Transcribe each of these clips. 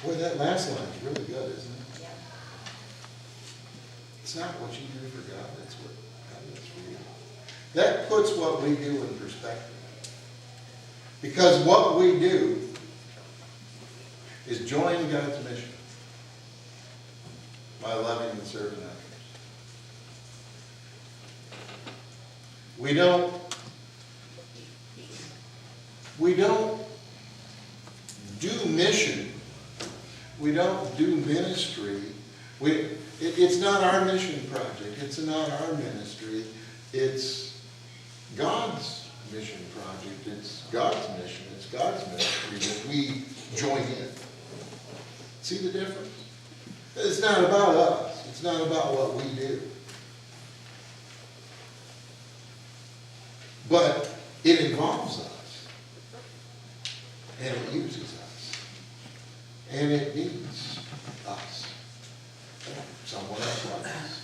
Boy, that last line is really good, isn't it? Yeah. It's not what you do for God, it's what God does for you. That puts what we do in perspective. Because what we do is join God's mission by loving and serving others. We don't do mission. We don't do ministry. It's not our mission project. It's not our ministry. It's God's mission project. It's God's mission. It's God's ministry that we join in. See the difference? It's not about us. It's not about what we do. But it involves us. And it uses us. And it needs us. Someone else like us.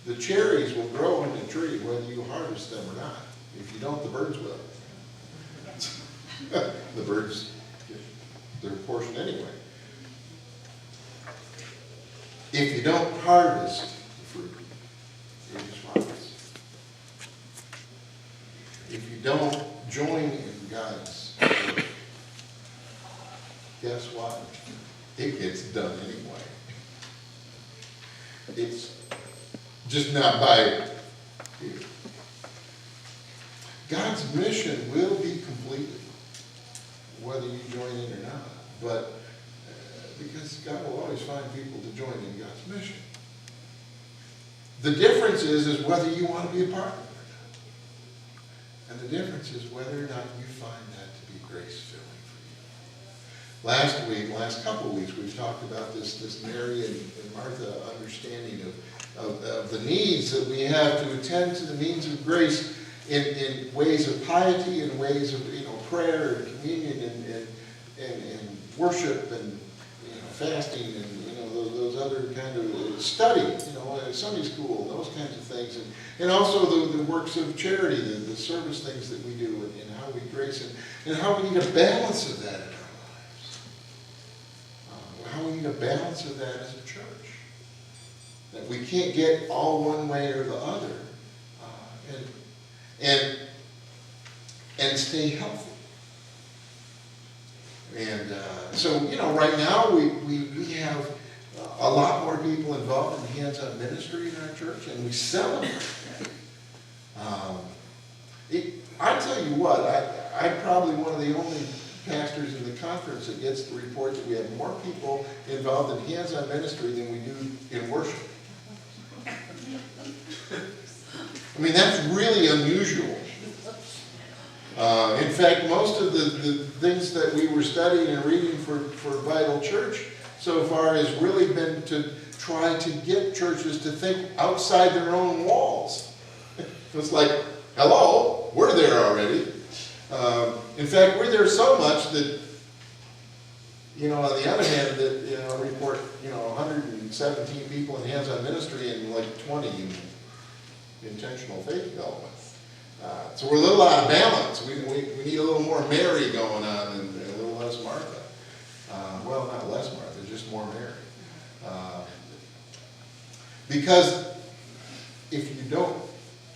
The cherries will grow in the tree whether you harvest them or not. If you don't, the birds will. The birds get their portion anyway. If you don't harvest the fruit, it just rots. If you don't join in God's work, guess what? It gets done anyway. It's just not by you. God's mission will be completed, whether you join in or not. But because God will always find people to join in God's mission. The difference is whether you want to be a part of it or not. And the difference is whether or not you find that to be grace-filling for you. Last couple of weeks, we've talked about this Mary and Martha understanding of the needs that we have to attend to the means of grace in ways of piety and ways of prayer and communion and worship and fasting and those other kind of study, Sunday school, those kinds of things, and also the works of charity, the service things that we do, and how we grace and how we need a balance of that in our lives. How we need a balance of that as a church. That we can't get all one way or the other, and stay healthy. And so, right now we have a lot more people involved in hands-on ministry in our church, and we celebrate that. I tell you what, I'm probably one of the only pastors in the conference that gets the report that we have more people involved in hands-on ministry than we do in worship. I mean, that's really unusual. In fact, most of the things that we were studying and reading for Vital Church so far has really been to try to get churches to think outside their own walls. It's like, hello, we're there already. In fact, we're there so much that, on the other hand, that report 117 people in hands-on ministry and like 20 in intentional faith development. So we're a little out of balance. We need a little more Mary going on and a little less Martha. Well, not less Martha, just more Mary. Because if you don't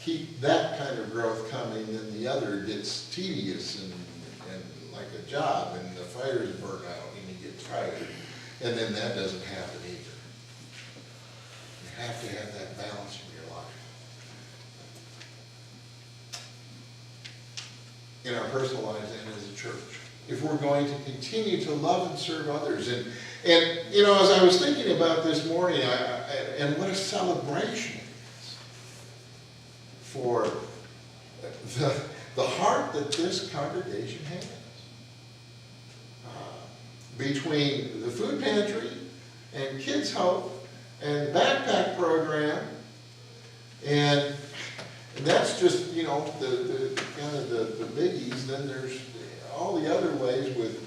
keep that kind of growth coming, then the other gets tedious and like a job, and the fires burn out and you get tired. And then that doesn't happen either. You have to have that balance in your life. In our personal lives and as a church, if we're going to continue to love and serve others. And as I was thinking about this morning, and what a celebration it is for the heart that this congregation has. Between the food pantry and Kids Hope and the backpack program, and that's just, the kind of the biggies. Then there's all the other ways with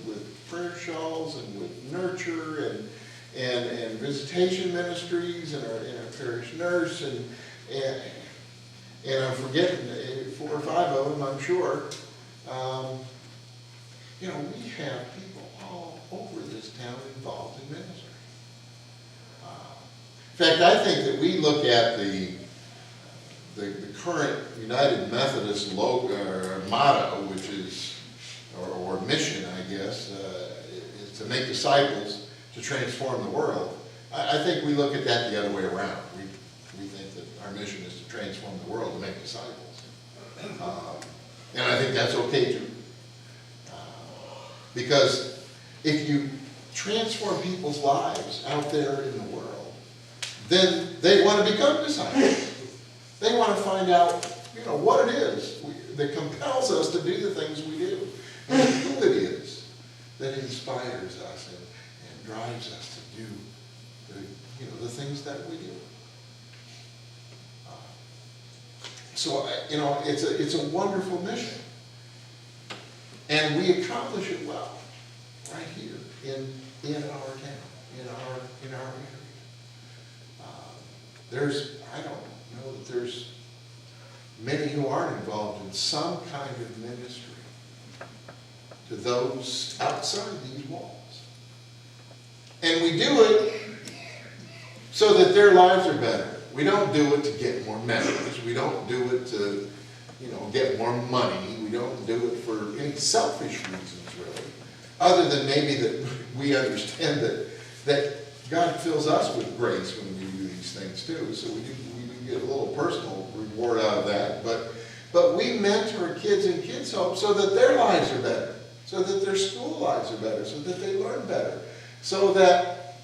prayer shawls and with nurture and visitation ministries and our parish nurse and and I'm forgetting 4 or 5 of them, I'm sure. You know, we have people all over this town involved in ministry. In fact, I think that we look at the current United Methodist logo, or motto, which is, or mission, I guess, is to make disciples to transform the world. I think we look at that the other way around. We think that our mission is to transform the world, to make disciples. And I think that's okay too. Because if you transform people's lives out there in the world, then they want to become disciples. They want to find out, you know, what it is that compels us to do the things we do, and who it is that inspires us and drives us to do the things that we do. So it's a wonderful mission, and we accomplish it well right here in our town, in our area. I don't know that there's many who aren't involved in some kind of ministry to those outside these walls. And we do it so that their lives are better. We don't do it to get more members. We don't do it to, get more money. We don't do it for any selfish reasons, really. Other than maybe that we understand that God fills us with grace when we do these things too. So we do get a little personal reward out of that. But we mentor kids in Kids Hope so that their lives are better, so that their school lives are better, so that they learn better, so that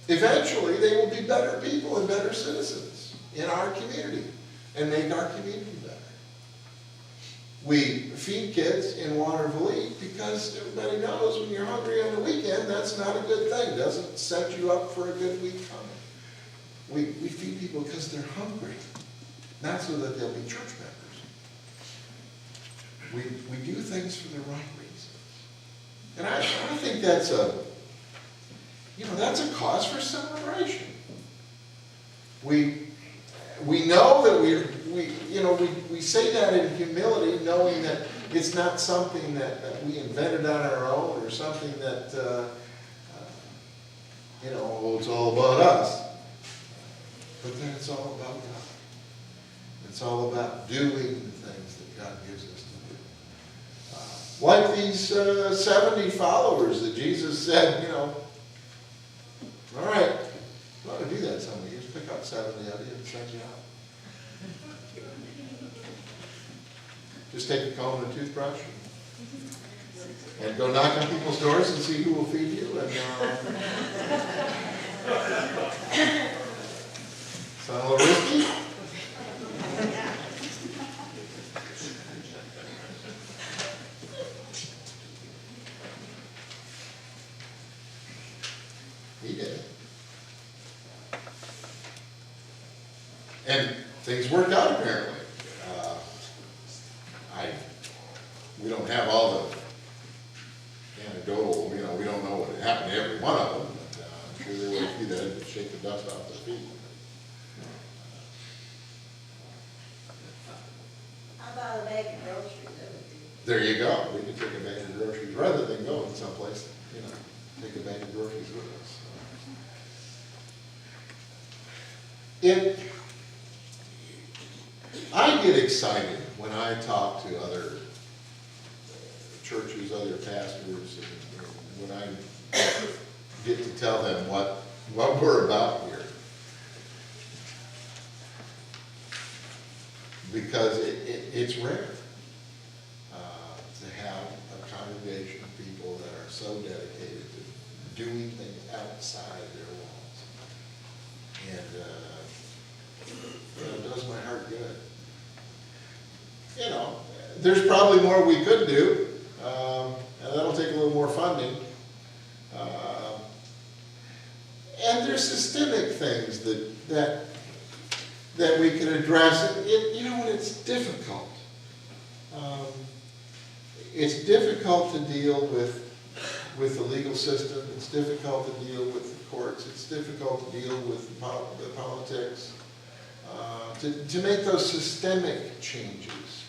eventually they will be better people and better citizens in our community and make our community better. We feed kids in Waterville because everybody knows when you're hungry on the weekend, that's not a good thing. It doesn't set you up for a good week coming. We feed people because they're hungry, not so that they'll be church members. We do things for the right reasons. And I think that's that's a cause for celebration. We know that we say that in humility, knowing that it's not something that we invented on our own or something that it's all about us. But then it's all about God. It's all about doing the things that God gives us to do. Like these 70 followers that Jesus said, all right, you want to do that some of you. Just pick up 70 of you and send you out. Just take a comb and a toothbrush and go knock on people's doors and see who will feed you. And sound a little risky? He did. And things worked out apparently. We don't have all the anecdotal, we don't know what happened to every one of them, but I'm sure there were a few that had to shake the dust off their feet. How about a bag of groceries? There you go. We can take a bag of groceries rather than going someplace, take a bag of groceries with us. I get excited when I talk to other churches, other pastors, and when I get to tell them what we're about here. Because it's rare to have a congregation of people that are so dedicated to doing things outside their walls. And it does my heart good. There's probably more we could do, and that'll take a little more funding. And there's systemic things that we can address. And it's difficult. It's difficult to deal with the legal system. It's difficult to deal with the courts. It's difficult to deal with the politics. to make those systemic changes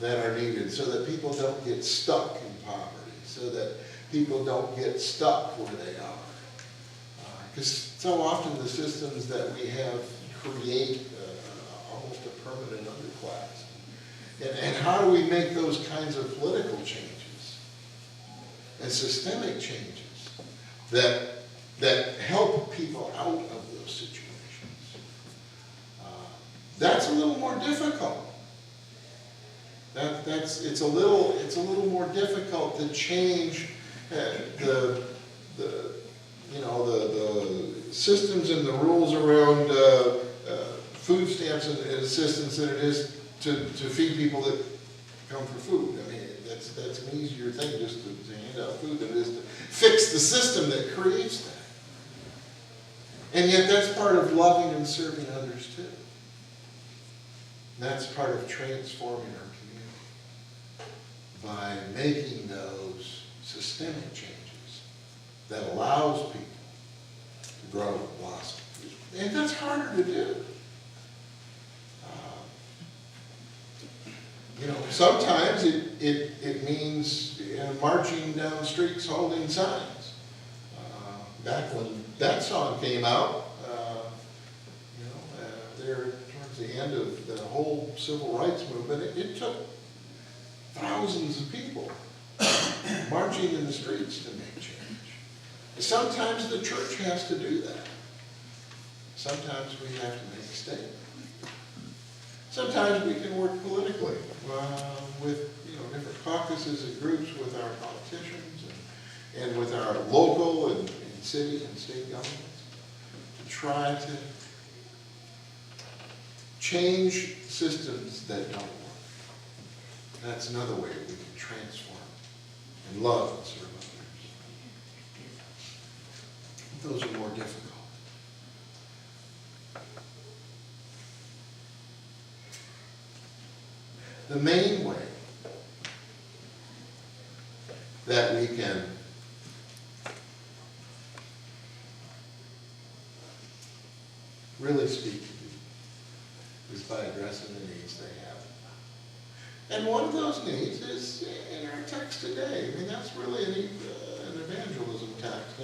that are needed so that people don't get stuck in poverty, so that people don't get stuck where they are. Because so often the systems that we have create almost a permanent underclass. And how do we make those kinds of political changes and systemic changes that help people out of those situations? That's a little more difficult. It's a little more difficult to change the systems and the rules around food stamps and assistance than it is to feed people that come for food. I mean, that's an easier thing just to hand out food than it is to fix the system that creates that. And yet that's part of loving and serving others too. That's part of transforming our community by making those systemic changes that allows people to grow and blossom. And that's harder to do. Sometimes it means marching down streets holding signs. Back when that song came out, there towards the end of the whole civil rights movement, it took thousands of people marching in the streets to make change. Sometimes the church has to do that. Sometimes we have to make a statement. Sometimes we can work politically with different caucuses and groups with our politicians and with our local and city and state governments to try to change systems that don't work. That's another way we can transform and love and serve others. Those are more difficult. The main way that we can really speak to people is by addressing the needs they have. And one of those needs is in our text today. I mean, that's really an evangelism text.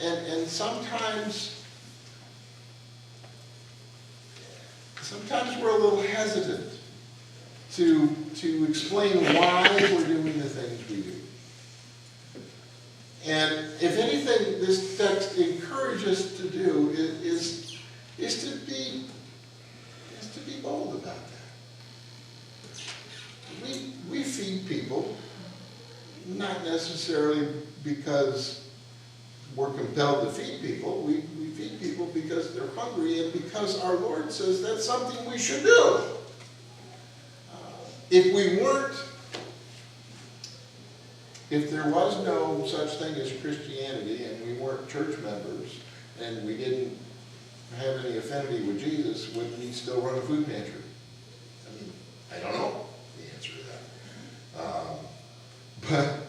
And sometimes we're a little hesitant to explain why we're doing the things we do. And if anything, this text encourages us to do is to be bold about that. We feed people, not necessarily because we're compelled to feed people. We feed people because they're hungry and because our Lord says that's something we should do. If there was no such thing as Christianity and we weren't church members and we didn't have any affinity with Jesus, would we still run a food pantry? I mean, I don't know the answer to that.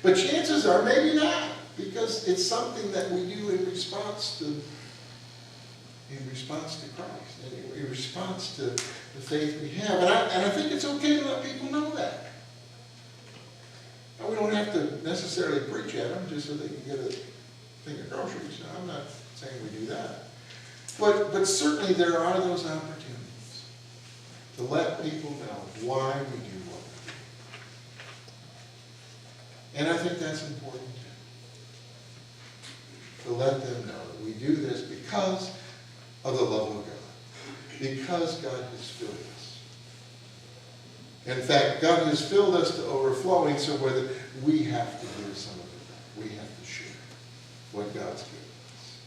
But chances are maybe not, because it's something that we do in response to Christ, and in response to the faith we have. And I think it's okay to let people know that. Now, we don't have to necessarily preach at them just so they can get a thing of groceries. I'm not saying we do that. But certainly there are those opportunities to let people know why we do what we do. And I think that's important too. To let them know that we do this because of the love of God. Because God has filled us. In fact, God has filled us to overflowing, so whether we have to give some of it, we have to share what God's given us.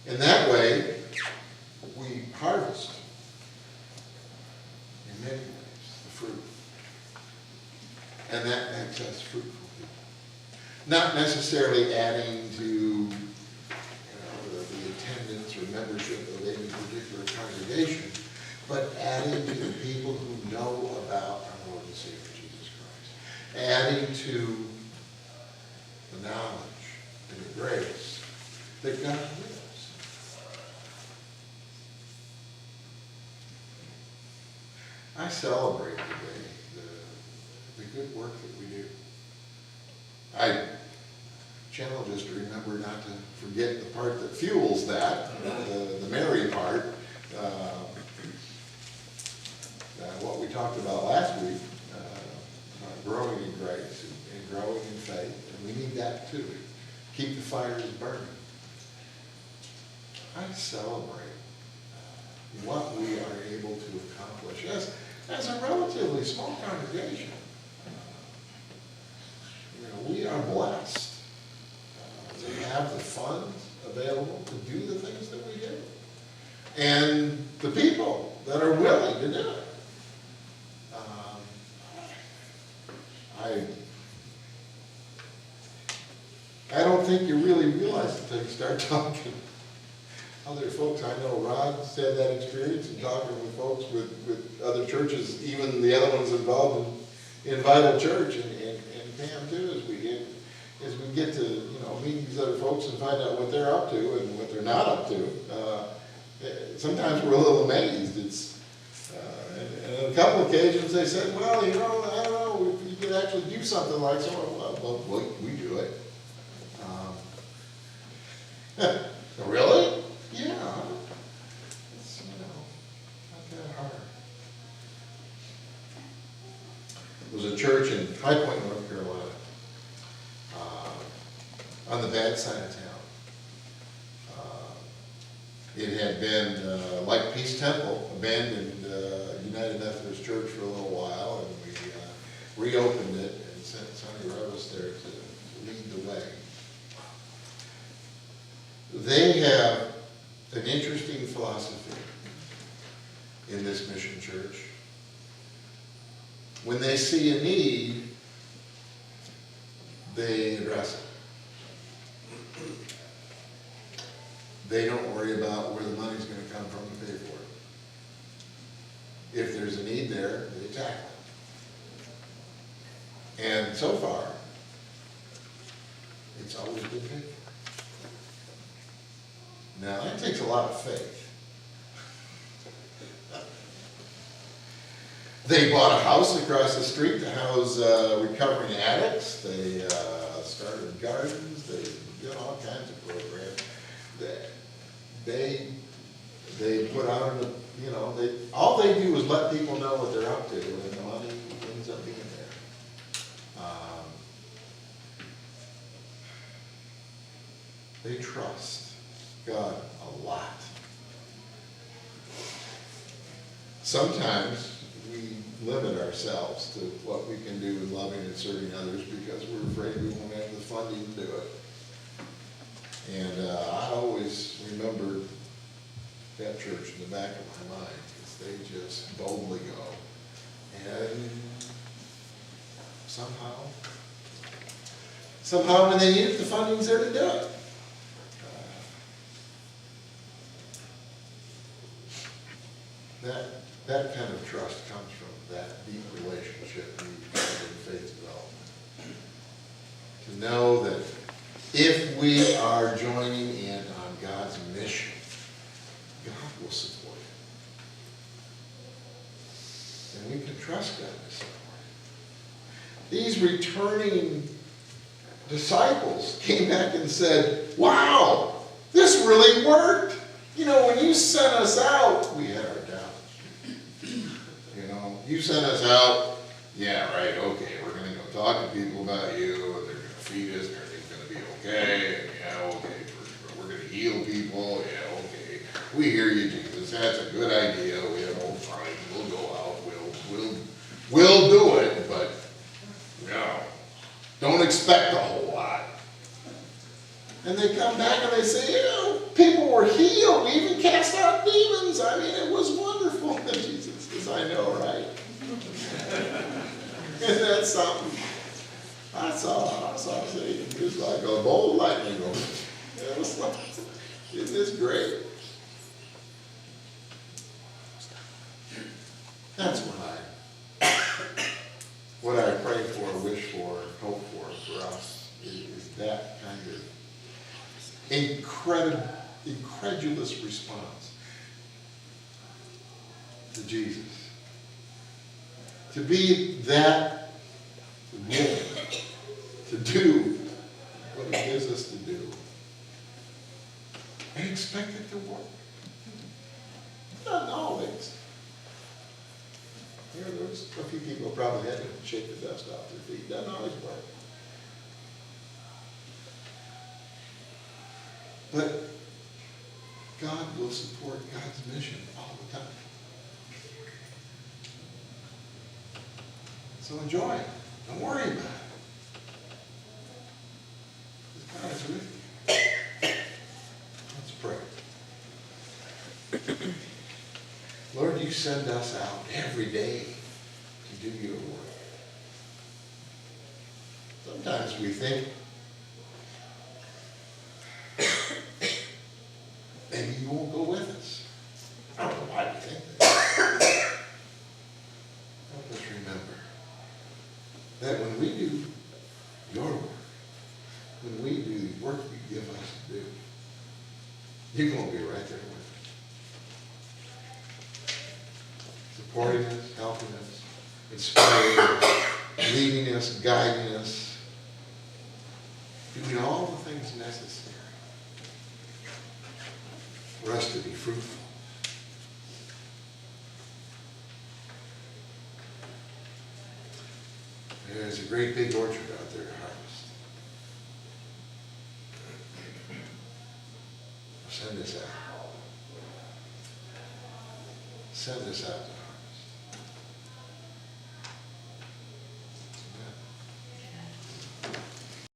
In that way, we harvest, in many ways, the fruit. And that makes us fruitful people. Not necessarily adding to the attendance or membership of any particular congregation, but adding to the people who know about our Lord and Savior Jesus Christ. Adding to the knowledge and the grace that God gives. I celebrate today the good work that we do. I challenge us to remember not to forget the part that fuels that, the merry part. What we talked about last week, about growing in grace and growing in faith, and we need that too. Keep the fires burning. I celebrate what we are able to accomplish as a relatively small congregation. We are blessed to have the funds available to do the things that we do, and the people that are willing to do it. I don't think you really realize it until you start talking to other folks. I know Rod's had that experience in talking with folks with other churches, even the other ones involved in Vital Church, and Pam too, as we get to meet these other folks and find out what they're up to and what they're not up to. Sometimes we're a little amazed. And on a couple of occasions they said, well, I don't know if you could actually do something like so. Well, we do it. Really? Yeah. It's not that hard. There was a church in High Point, North Carolina, on the bad side of town. It had been, like Peace Temple, abandoned United Methodist Church for a little while, and we reopened it and sent Sonny Revis there to lead the way. They have an interesting philosophy in this mission church. When they see a need, they address it. They don't worry about where the money's going to come from to pay for it. If there's a need there, they tackle it. And so far, it's always been paid for. Now, that takes a lot of faith. They bought a house across the street to house recovering addicts. They started gardens. They did all kinds of programs. They put out, all they do is let people know what they're up to, and the money ends up being there. They trust God a lot. Sometimes we limit ourselves to what we can do in loving and serving others because we're afraid we won't have the funding to do it. And I always remember that church in the back of my mind because they just boldly go. And somehow when they need it, the funding's there to do it. That kind of trust comes from that deep relationship we've had in faith development. To know that if we are joining in on God's mission, God will support it. And we can trust God to support it. These returning disciples came back and said, wow, this really worked. When you sent us out, we had our doubts. You sent us out, yeah, right, okay, we're going to go talk to people about you, and they're going to feed us, and everything's going to be okay, and yeah, okay, we're going to heal people, yeah, okay. We hear you, Jesus, that's a good idea, fine, we'll go out, we'll do it, but, don't expect a whole lot. And they come back and they say, people were healed, we even cast out demons, it was wonderful. And Jesus says, I know, right? Isn't that something? I saw Satan just like a bolt of lightning going. It was like, isn't this great? That's what I pray for, wish for, hope for us is that kind of incredulous response to Jesus. to be that willing to do what he gives us to do and expect it to work. Not always. There's a few people probably had to shake the dust off their feet. Doesn't always work. But God will support God's mission all the time. So enjoy it. Don't worry about it. Because God is with you. Let's pray. Lord, you send us out every day to do your work. Sometimes we think maybe you won't go with us. I don't know why we think that. Help us remember that when we do your work, when we do the work you give us to do, you're going to be right there with us. Supporting us, helping us, inspiring us, leading us, guiding us, doing all the things necessary for us to be fruitful. There's a great big orchard out there to harvest. Send us out. Send us out to harvest.